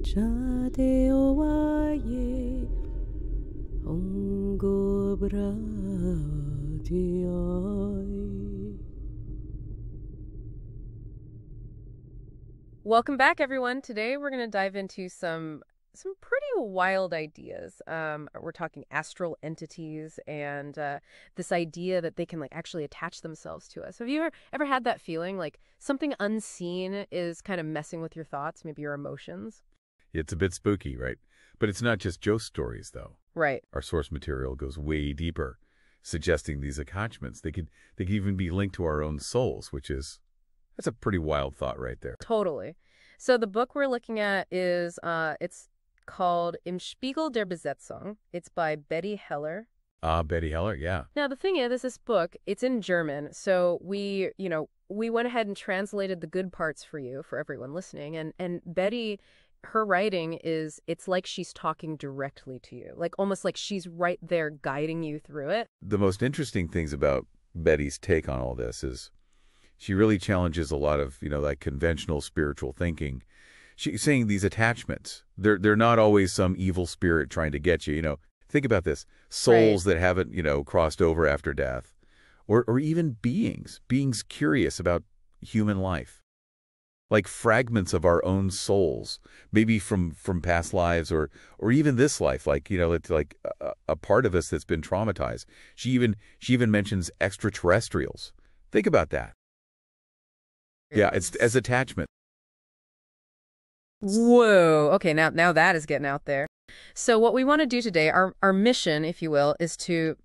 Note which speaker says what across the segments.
Speaker 1: Chadeowaye Ongobra
Speaker 2: Welcome back, everyone. Today we're going to dive into some pretty wild ideas. We're talking astral entities and this idea that they can like actually attach themselves to us. Have you ever had that feeling like something unseen is kind of messing with your thoughts, maybe your emotions?
Speaker 3: It's a bit spooky, right? But it's not just ghost stories, though.
Speaker 2: Right.
Speaker 3: Our source material goes way deeper, suggesting these attachments. They could even be linked to our own souls, that's a pretty wild thought right there.
Speaker 2: Totally. So the book we're looking at is it's called Im Spiegel der Besetzung. It's by Betty Heller.
Speaker 3: Betty Heller, yeah.
Speaker 2: Now the thing is, this book, it's in German, so we went ahead and translated the good parts for you, for everyone listening. And Betty, her writing it's like she's talking directly to you, like almost like she's right there guiding you through it.
Speaker 3: The most interesting things about Betty's take on all this is she really challenges a lot of, like conventional spiritual thinking. She's saying these attachments, they're not always some evil spirit trying to get you. Think about this. Souls that haven't, crossed over after death. Or even beings curious about human life. Like fragments of our own souls, maybe from past lives or even this life, like, it's like a part of us that's been traumatized. She even mentions extraterrestrials. Think about that. Yeah, it's as attachment.
Speaker 2: Whoa. Okay, now that is getting out there. So what we want to do today, our mission, if you will, is to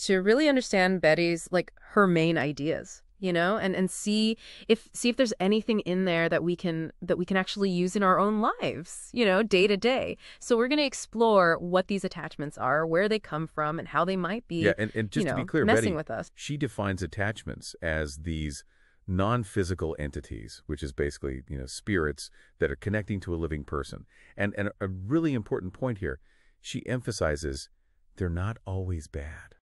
Speaker 2: really understand Betty's, like, her main ideas, and see if there's anything in there that we can actually use in our own lives, day to day. So we're going to explore what these attachments are, where they come from, and how they might be,
Speaker 3: and just to be clear,
Speaker 2: messing
Speaker 3: Betty,
Speaker 2: with us.
Speaker 3: She defines attachments as these non-physical entities, which is basically, spirits that are connecting to a living person. And a really important point here, she emphasizes they're not always bad.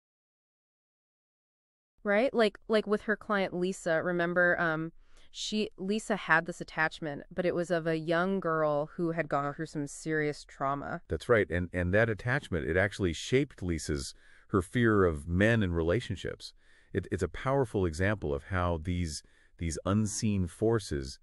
Speaker 2: Right? Like with her client Lisa, remember Lisa had this attachment, but it was of a young girl who had gone through some serious trauma.
Speaker 3: That's right. And that attachment, it actually shaped her fear of men and relationships. It's a powerful example of how these unseen forces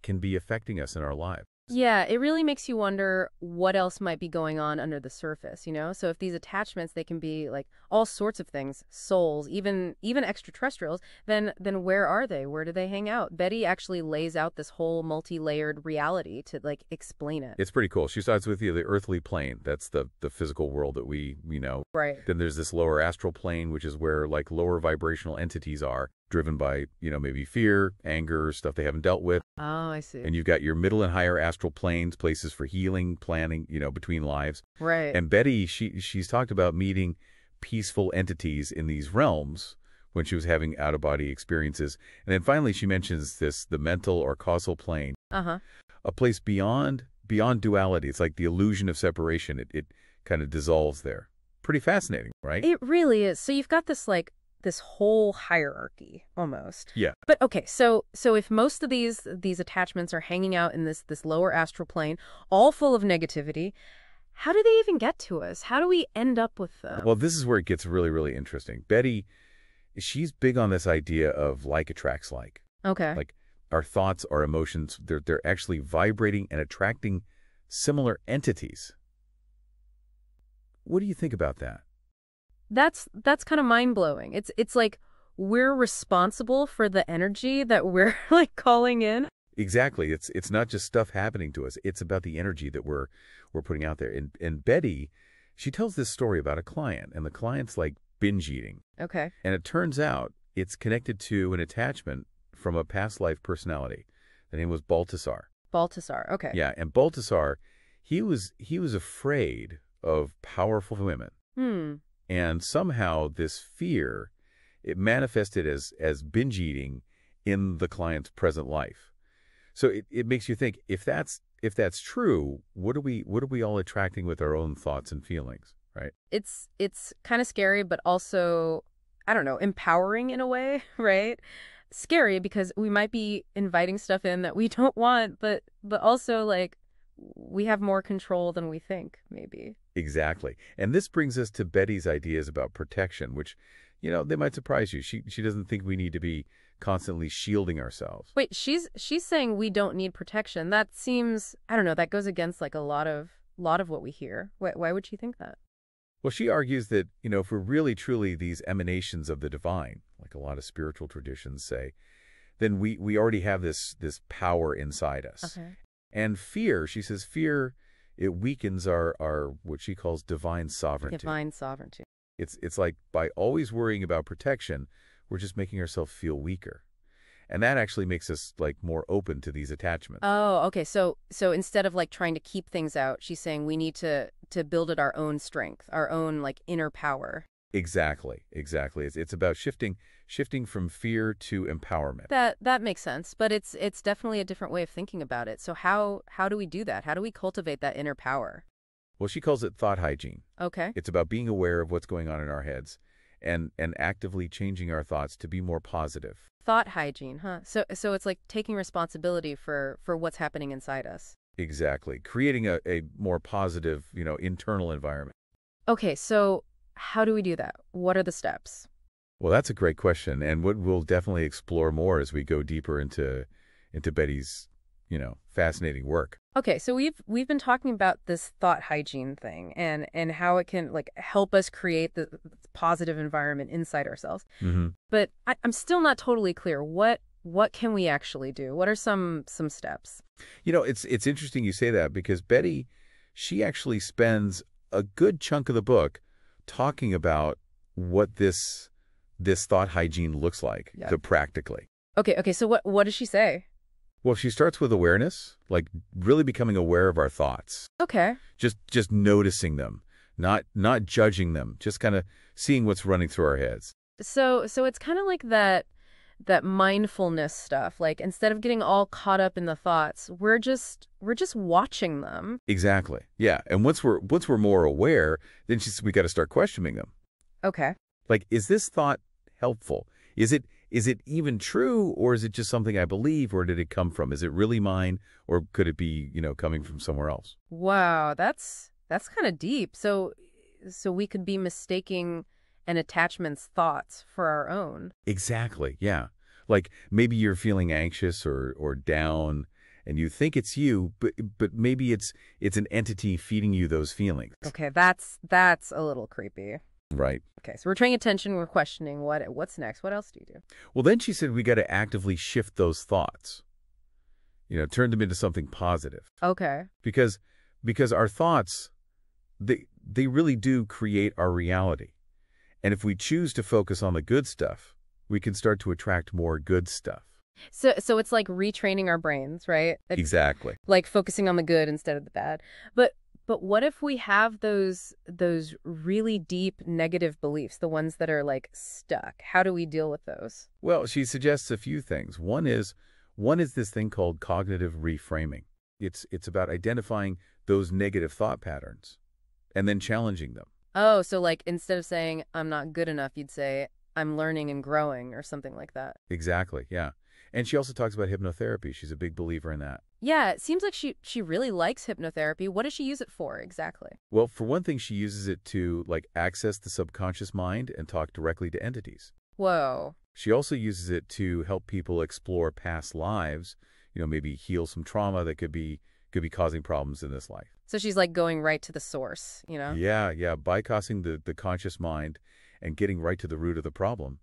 Speaker 3: can be affecting us in our lives.
Speaker 2: Yeah, it really makes you wonder what else might be going on under the surface, So if these attachments, they can be like all sorts of things, souls, even extraterrestrials, then where are they? Where do they hang out? Betty actually lays out this whole multi-layered reality to like explain it.
Speaker 3: It's pretty cool. She starts with the earthly plane. That's the physical world that we know.
Speaker 2: Right.
Speaker 3: Then there's this lower astral plane, which is where like lower vibrational entities are, driven by, maybe fear, anger, stuff they haven't dealt with.
Speaker 2: Oh, I see.
Speaker 3: And you've got your middle and higher astral planes, places for healing, planning, between lives.
Speaker 2: Right.
Speaker 3: And Betty, she's talked about meeting peaceful entities in these realms when she was having out-of-body experiences. And then finally she mentions the mental or causal plane.
Speaker 2: Uh-huh.
Speaker 3: A place beyond duality. It's like the illusion of separation. It kind of dissolves there. Pretty fascinating, right?
Speaker 2: It really is. So you've got this whole hierarchy almost.
Speaker 3: Yeah.
Speaker 2: But okay, so if most of these attachments are hanging out in this lower astral plane, all full of negativity, how do they even get to us? How do we end up with them?
Speaker 3: Well, this is where it gets really, really interesting. Betty, she's big on this idea of like attracts like.
Speaker 2: Okay.
Speaker 3: Like our thoughts, our emotions, they're actually vibrating and attracting similar entities. What do you think about that?
Speaker 2: That's kind of mind-blowing. It's like we're responsible for the energy that we're like calling in.
Speaker 3: Exactly. It's not just stuff happening to us. It's about the energy that we're putting out there. And Betty, she tells this story about a client, and the client's like binge eating.
Speaker 2: Okay.
Speaker 3: And it turns out it's connected to an attachment from a past life personality. The name was Baltasar.
Speaker 2: Baltasar. Okay.
Speaker 3: Yeah, and Baltasar, he was afraid of powerful women. And somehow this fear, it manifested as binge eating in the client's present life. So it makes you think, if that's true, what are we all attracting with our own thoughts and feelings, right?
Speaker 2: It's kind of scary, but also, I don't know, empowering in a way, right? Scary because we might be inviting stuff in that we don't want, but also like we have more control than we think, maybe.
Speaker 3: Exactly. And this brings us to Betty's ideas about protection, which, they might surprise you. She doesn't think we need to be constantly shielding ourselves.
Speaker 2: Wait, she's saying we don't need protection. That seems, I don't know, that goes against like a lot of what we hear. Why would she think that?
Speaker 3: Well, she argues that, if we're really truly these emanations of the divine, like a lot of spiritual traditions say, then we already have this power inside us.
Speaker 2: Okay.
Speaker 3: And fear, she says, fear, it weakens our what she calls divine sovereignty.
Speaker 2: Divine sovereignty.
Speaker 3: It's like by always worrying about protection, we're just making ourselves feel weaker. And that actually makes us like more open to these attachments.
Speaker 2: Oh, okay. So instead of like trying to keep things out, she's saying we need to build at our own strength, our own like inner power.
Speaker 3: Exactly. It's about shifting from fear to empowerment.
Speaker 2: That makes sense, but it's definitely a different way of thinking about it. So how do we do that? How do we cultivate that inner power?
Speaker 3: Well, she calls it thought hygiene.
Speaker 2: Okay.
Speaker 3: It's about being aware of what's going on in our heads and actively changing our thoughts to be more positive.
Speaker 2: Thought hygiene, huh? So it's like taking responsibility for what's happening inside us.
Speaker 3: Exactly. Creating a more positive, internal environment.
Speaker 2: Okay, so how do we do that? What are the steps?
Speaker 3: Well, that's a great question, and what we'll definitely explore more as we go deeper into Betty's, fascinating work.
Speaker 2: Okay, so we've been talking about this thought hygiene thing and how it can like help us create the positive environment inside ourselves.
Speaker 3: Mm-hmm.
Speaker 2: But I'm still not totally clear. What can we actually do? What are some steps?
Speaker 3: It's interesting you say that because Betty, she actually spends a good chunk of the book talking about what this thought hygiene looks like,
Speaker 2: Yeah.
Speaker 3: so practically.
Speaker 2: Okay, so what does she say?
Speaker 3: Well, she starts with awareness, like really becoming aware of our thoughts.
Speaker 2: Okay.
Speaker 3: Just noticing them, not judging them, just kind of seeing what's running through our heads.
Speaker 2: So it's kind of like that mindfulness stuff. Like instead of getting all caught up in the thoughts, we're just watching them.
Speaker 3: Exactly. Yeah. And once we're more aware, then we got to start questioning them.
Speaker 2: Okay.
Speaker 3: Like, is this thought helpful? Is it even true, or is it just something I believe, or did it come from? Is it really mine, or could it be, coming from somewhere else?
Speaker 2: Wow, that's kind of deep. So we could be mistaking an attachment's thoughts for our own.
Speaker 3: Exactly. Yeah. Like maybe you're feeling anxious or down, and you think it's you, but maybe it's an entity feeding you those feelings.
Speaker 2: Okay, that's a little creepy.
Speaker 3: Right.
Speaker 2: Okay, so we're paying attention, we're questioning what's next. What else do you do?
Speaker 3: Well, then she said we got to actively shift those thoughts. Turn them into something positive.
Speaker 2: Okay.
Speaker 3: Because our thoughts, they really do create our reality. And if we choose to focus on the good stuff, we can start to attract more good stuff.
Speaker 2: So it's like retraining our brains, right?
Speaker 3: Exactly.
Speaker 2: Like focusing on the good instead of the bad. But what if we have those really deep negative beliefs, the ones that are like stuck? How do we deal with those?
Speaker 3: Well, she suggests a few things. One is this thing called cognitive reframing. It's about identifying those negative thought patterns and then challenging them.
Speaker 2: Oh, so like instead of saying I'm not good enough, you'd say I'm learning and growing or something like that.
Speaker 3: Exactly, yeah. And she also talks about hypnotherapy. She's a big believer in that.
Speaker 2: Yeah, it seems like she really likes hypnotherapy. What does she use it for exactly?
Speaker 3: Well, for one thing, she uses it to like access the subconscious mind and talk directly to entities.
Speaker 2: Whoa.
Speaker 3: She also uses it to help people explore past lives, maybe heal some trauma that could be causing problems in this life.
Speaker 2: So she's like going right to the source,
Speaker 3: Yeah, bypassing the conscious mind and getting right to the root of the problem.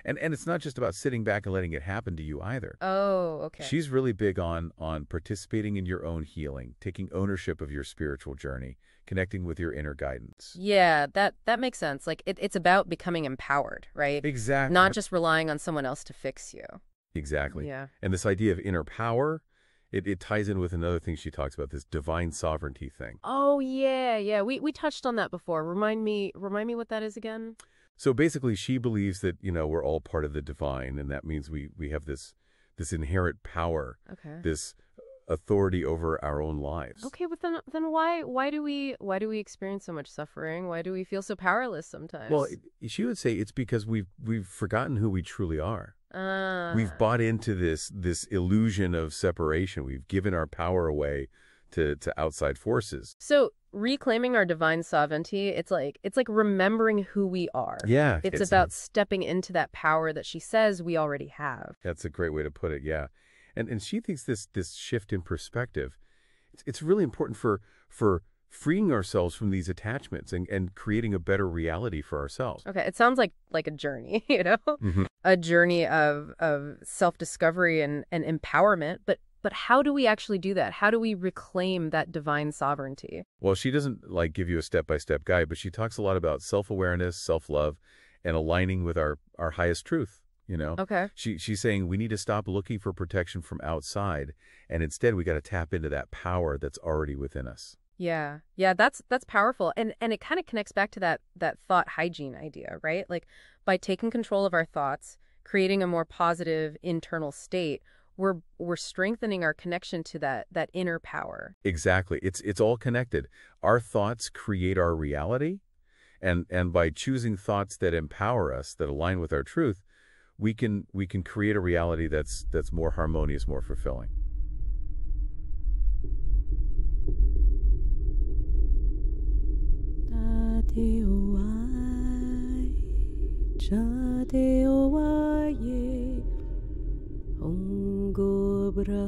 Speaker 3: And it's not just about sitting back and letting it happen to you either.
Speaker 2: Oh, okay.
Speaker 3: She's really big on participating in your own healing, taking ownership of your spiritual journey, connecting with your inner guidance.
Speaker 2: Yeah, that makes sense. Like it's about becoming empowered, right?
Speaker 3: Exactly.
Speaker 2: Not just relying on someone else to fix you.
Speaker 3: Exactly.
Speaker 2: Yeah.
Speaker 3: And this idea of inner power, it ties in with another thing she talks about, this divine sovereignty thing.
Speaker 2: Oh, yeah. We touched on that before. Remind me what that is again?
Speaker 3: So basically, she believes that, we're all part of the divine, and that means we have this inherent power,
Speaker 2: Okay.
Speaker 3: this authority over our own lives.
Speaker 2: Okay, but then why do we experience so much suffering? Why do we feel so powerless sometimes?
Speaker 3: Well, she would say it's because we've forgotten who we truly are. We've bought into this illusion of separation. We've given our power away to outside forces.
Speaker 2: So reclaiming our divine sovereignty, it's like remembering who we are.
Speaker 3: Yeah,
Speaker 2: It's about stepping into that power that she says we already have.
Speaker 3: that's a great way to put it. Yeah, and she thinks this shift in perspective, it's really important for freeing ourselves from these attachments and creating a better reality for ourselves.
Speaker 2: Okay, it sounds like a journey, you know?
Speaker 3: Mhm.
Speaker 2: A journey of self-discovery and empowerment, but how do we actually do that? How do we reclaim that divine sovereignty?
Speaker 3: Well, she doesn't like give you a step-by-step guide, but she talks a lot about self-awareness, self-love, and aligning with our highest truth, you know?
Speaker 2: Okay.
Speaker 3: She's saying we need to stop looking for protection from outside, and instead we got to tap into that power that's already within us.
Speaker 2: Yeah. Yeah, that's powerful. And it kind of connects back to that thought hygiene idea, right? Like by taking control of our thoughts, creating a more positive internal state, we're strengthening our connection to that inner power.
Speaker 3: Exactly. It's all connected. Our thoughts create our reality, and by choosing thoughts that empower us, that align with our truth, we can create a reality that's more harmonious, more fulfilling.
Speaker 1: Ongobra